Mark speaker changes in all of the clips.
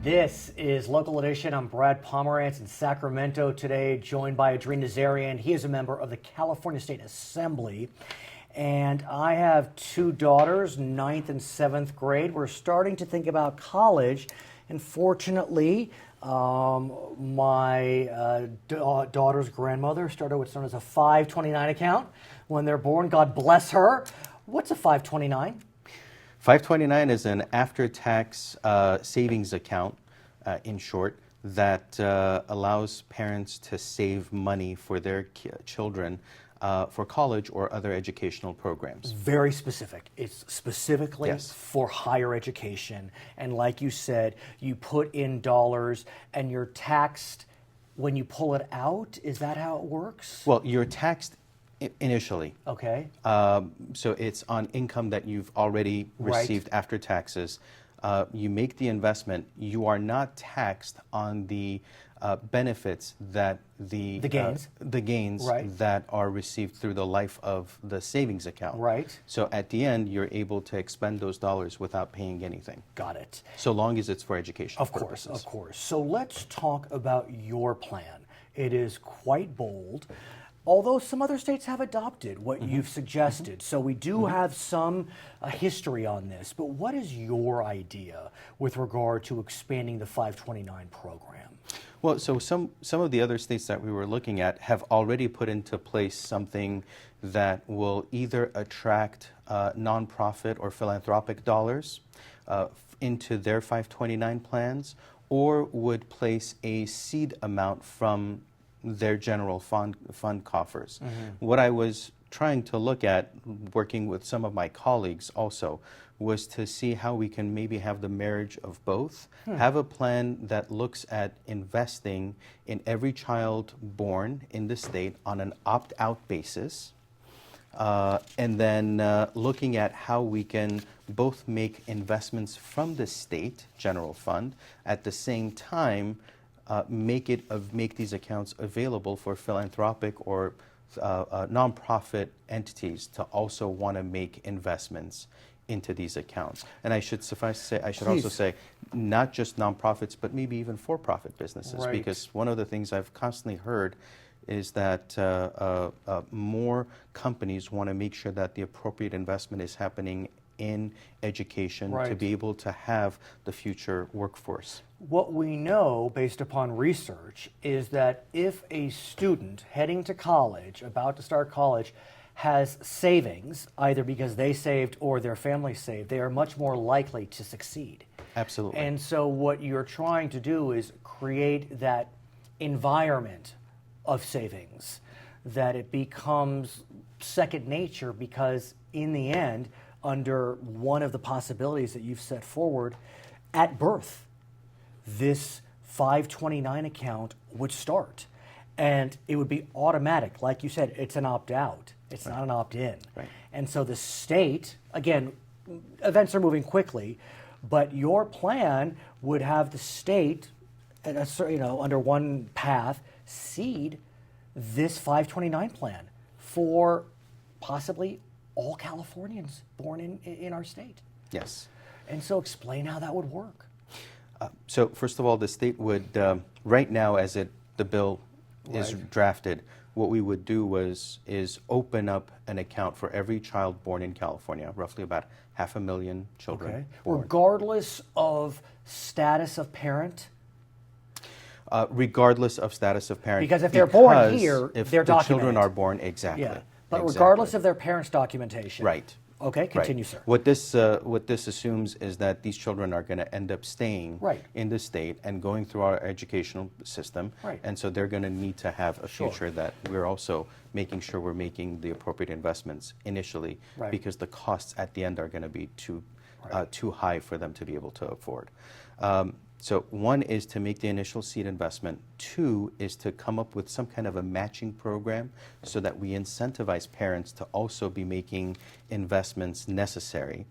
Speaker 1: This is Local Edition. I'm Brad Pomerance in Sacramento today, joined by Adrin Nazarian. He is a member of the California State Assembly. And I have two daughters, 9th and 7th grade. We're starting to think about college. And fortunately, my daughter's grandmother started what's known as a 529 account when they're born. God bless her. What's a 529?
Speaker 2: 529 is an after-tax savings account, in short, that allows parents to save money for their children for college or other educational programs.
Speaker 1: Very specific. It's specifically for higher education. And like you said, you put in dollars and you're taxed when you pull it out. Is that how it works?
Speaker 2: Well, you're taxed initially.
Speaker 1: Okay.
Speaker 2: So it's on income that you've already received after taxes. You make the investment. You are not taxed on the benefits that the gains that are received through the life of the savings account.
Speaker 1: Right.
Speaker 2: So at the end, you're able to expend those dollars without paying anything.
Speaker 1: Got it.
Speaker 2: So long as it's for education.
Speaker 1: Of course, of course. So let's talk about your plan. It is quite bold, although some other states have adopted what you've suggested. So we do have some history on this, but what is your idea with regard to expanding the 529 program?
Speaker 2: Well, so some of the other states that we were looking at have already put into place something that will either attract nonprofit or philanthropic dollars into their 529 plans, or would place a seed amount from their general fund coffers. What I was trying to look at, working with some of my colleagues also, was to see how we can maybe have the marriage of both, have a plan that looks at investing in every child born in the state on an opt-out basis, and then looking at how we can both make investments from the state general fund, at the same time make these accounts available for philanthropic or nonprofit entities to also want to make investments into these accounts. And I should also say, not just nonprofits, but maybe even for-profit businesses, because one of the things I've constantly heard is that more companies want to make sure that the appropriate investment is happening in education to be able to have the future workforce.
Speaker 1: What we know, based upon research, is that if a student heading to college, about to start college, has savings, either because they saved or their family saved, they are much more likely to succeed.
Speaker 2: Absolutely.
Speaker 1: And so what you're trying to do is create that environment of savings, that it becomes second nature, because in the end, under one of the possibilities that you've set forward, at birth, this 529 account would start. And it would be automatic. Like you said, it's an opt-out. It's not an opt-in. And so the state, again, events are moving quickly, but your plan would have the state, under one path, seed this 529 plan for possibly all Californians born in our state.
Speaker 2: Yes.
Speaker 1: And so explain how that would work.
Speaker 2: So first of all, the state would, right now as the bill is drafted, what we would do is open up an account for every child born in California, roughly about 500,000 children.
Speaker 1: Regardless of status of parent?
Speaker 2: Regardless of status of parent.
Speaker 1: Because if they're born here,
Speaker 2: if
Speaker 1: they're
Speaker 2: the
Speaker 1: documented.
Speaker 2: children are born, exactly.
Speaker 1: Yeah. But regardless of their parents' documentation.
Speaker 2: Right.
Speaker 1: Okay, continue, sir.
Speaker 2: What this assumes is that these children are going to end up staying in the state and going through our educational system, and so they're going to need to have a future that we're also making sure we're making the appropriate investments initially, because the costs at the end are going to be too high for them to be able to afford. So one is to make the initial seed investment. Two is to come up with some kind of a matching program so that we incentivize parents to also be making investments necessary.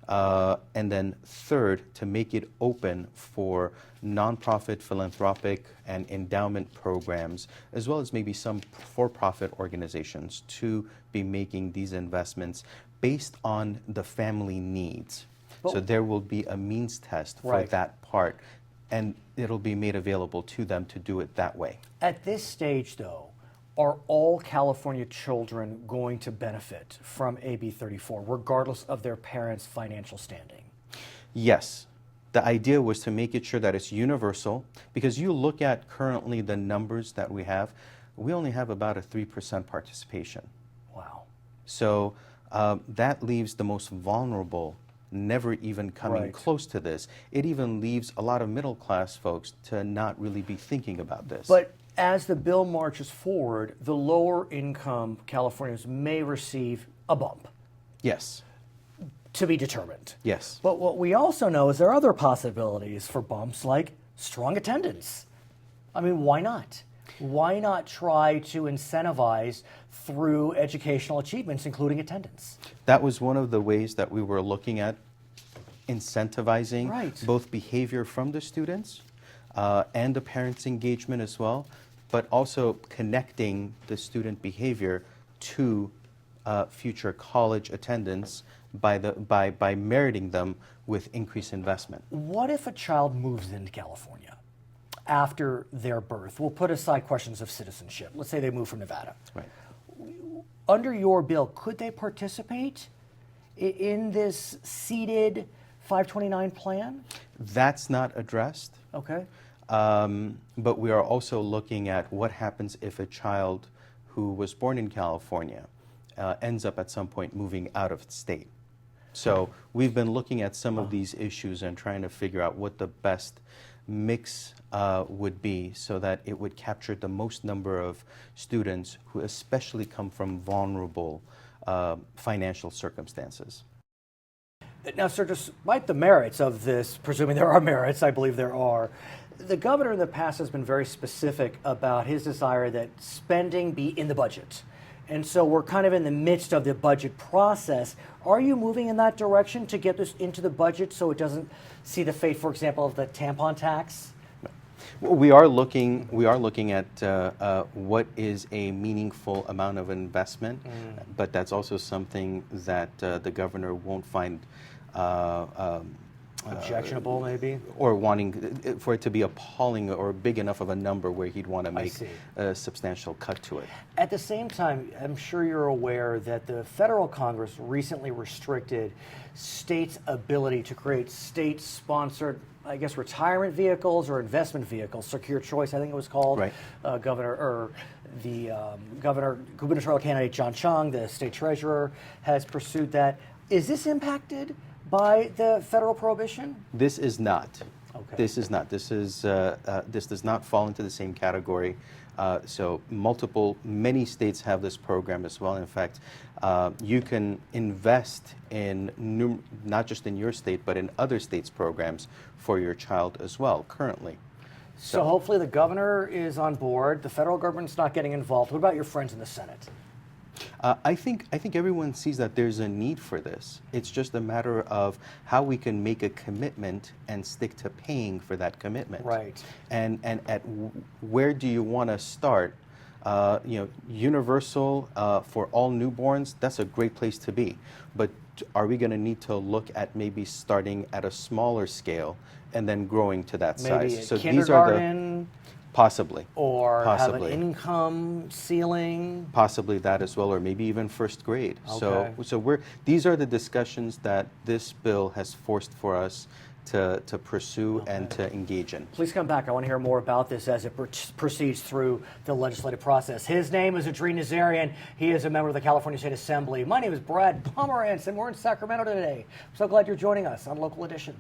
Speaker 2: And then third, to make it open for nonprofit, philanthropic, and endowment programs, as well as maybe some for-profit organizations to be making these investments based on the family needs. So there will be a means test for that part. and it'll be made available to them to do it that way.
Speaker 1: At this stage, though, are all California children going to benefit from AB 34, regardless of their parents' financial standing?
Speaker 2: Yes. The idea was to make it sure that it's universal, because you look at currently the numbers that we only have about a 3% participation.
Speaker 1: Wow.
Speaker 2: So that leaves the most vulnerable never even coming close to this. It even leaves a lot of middle-class folks to not really be thinking about this.
Speaker 1: But as the bill marches forward, the lower-income Californians may receive a bump.
Speaker 2: Yes.
Speaker 1: To be determined.
Speaker 2: Yes.
Speaker 1: But what we also know is there are other possibilities for bumps, like strong attendance. I mean, why not? Why not try to incentivize through educational achievements, including attendance?
Speaker 2: That was one of the ways that we were looking at incentivizing both behavior from the students and the parents' engagement as well, but also connecting the student behavior to future college attendance by meriting them with increased investment.
Speaker 1: What if a child moves into California after their birth? We'll put aside questions of citizenship. Let's say they move from Nevada.
Speaker 2: Right.
Speaker 1: Under your bill, could they participate in this seeded 529 plan?
Speaker 2: That's not addressed.
Speaker 1: Okay.
Speaker 2: But we are also looking at what happens if a child who was born in California ends up at some point moving out of state. So we've been looking at some of these issues and trying to figure out what the best mix would be so that it would capture the most number of students who especially come from vulnerable financial circumstances.
Speaker 1: Now, sir, despite the merits of this, presuming there are merits, I believe there are, the governor in the past has been very specific about his desire that spending be in the budget. And so we're kind of in the midst of the budget process. Are you moving in that direction to get this into the budget so it doesn't see the fate, for example, of the tampon tax?
Speaker 2: Well, we are looking at what is a meaningful amount of investment, but that's also something that the governor won't find
Speaker 1: objectionable, maybe?
Speaker 2: Or wanting for it to be appalling or big enough of a number where he'd want to make a substantial cut to it.
Speaker 1: At the same time, I'm sure you're aware that the federal Congress recently restricted states' ability to create state-sponsored, I guess, retirement vehicles or investment vehicles. Secure Choice, I think it was called.
Speaker 2: Right.
Speaker 1: Gubernatorial candidate John Chung, the state treasurer, has pursued that. Is this impacted by the federal prohibition?
Speaker 2: This is not.
Speaker 1: Okay.
Speaker 2: This is not. This does not fall into the same category. So many states have this program as well. In fact, you can invest in not just in your state, but in other states' programs for your child as well currently.
Speaker 1: So hopefully the governor is on board. The federal government's not getting involved. What about your friends in the Senate?
Speaker 2: I think everyone sees that there's a need for this. It's just a matter of how we can make a commitment and stick to paying for that commitment.
Speaker 1: Right.
Speaker 2: And where do you want to start? Universal for all newborns, that's a great place to be. But are we going to need to look at maybe starting at a smaller scale and then growing to that size?
Speaker 1: Maybe
Speaker 2: So
Speaker 1: kindergarten?
Speaker 2: Possibly.
Speaker 1: Or
Speaker 2: Possibly.
Speaker 1: have an income ceiling?
Speaker 2: Possibly that as well, or maybe even first grade.
Speaker 1: Okay.
Speaker 2: So these are the discussions that this bill has forced for us to pursue and to engage in.
Speaker 1: Please come back. I want to hear more about this as it proceeds through the legislative process. His name is Adrin Nazarian. He is a member of the California State Assembly. My name is Brad Pomerance, and we're in Sacramento today. I'm so glad you're joining us on Local Edition.